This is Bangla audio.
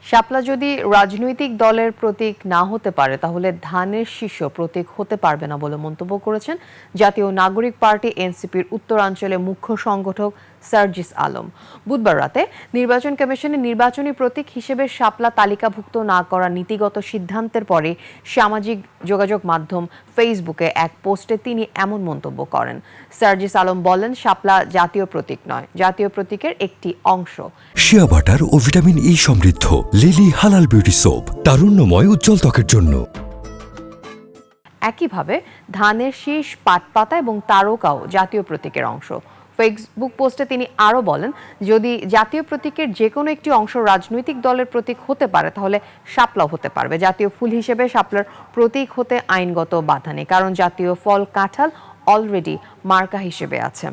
শাপলা যদি রাজনৈতিক দলের প্রতীক না হতে পারে তাহলে ধানের শীর্ষ প্রতীক হতে পারবে না বলে মন্তব্য করেছেন জাতীয় নাগরিক পার্টি এনসিপির উত্তরাঞ্চলে মুখ্য সংগঠক সার্জিস আলম। বুধবার রাতে নির্বাচন কমিশনের নির্বাচনী প্রতীক হিসেবে শাপলা তালিকাভুক্ত না করার নীতিগত সিদ্ধান্তের পরে সামাজিক যোগাযোগ মাধ্যম ফেসবুকে এক পোস্টে তিনি এমন মন্তব্য করেন। সার্জিস আলম বলেন, শাপলা জাতীয় প্রতীক নয়, জাতীয় প্রতীকের একটি অংশ। শিয়া বাটার ও ভিটামিন ই সমৃদ্ধ লিলি হালাল বিউটি সোপ, তারুণ্যময় উজ্জ্বল ত্বকের জন্য। একইভাবে ধানের শীষ, পাটপাতা এবং তারকাও জাতীয় প্রতীকের অংশ। ফেসবুক পোস্টে তিনি আরও বলেন, যদি জাতীয় প্রতীকের যে কোনো একটি অংশ রাজনৈতিক দলের প্রতীক হতে পারে তাহলে শাপলাও হতে পারবে। জাতীয় ফুল হিসেবে শাপলার প্রতীক হতে আইনগত বাধা নেই, কারণ জাতীয় ফল কাঁঠাল অলরেডি মার্কা হিসেবে আছে।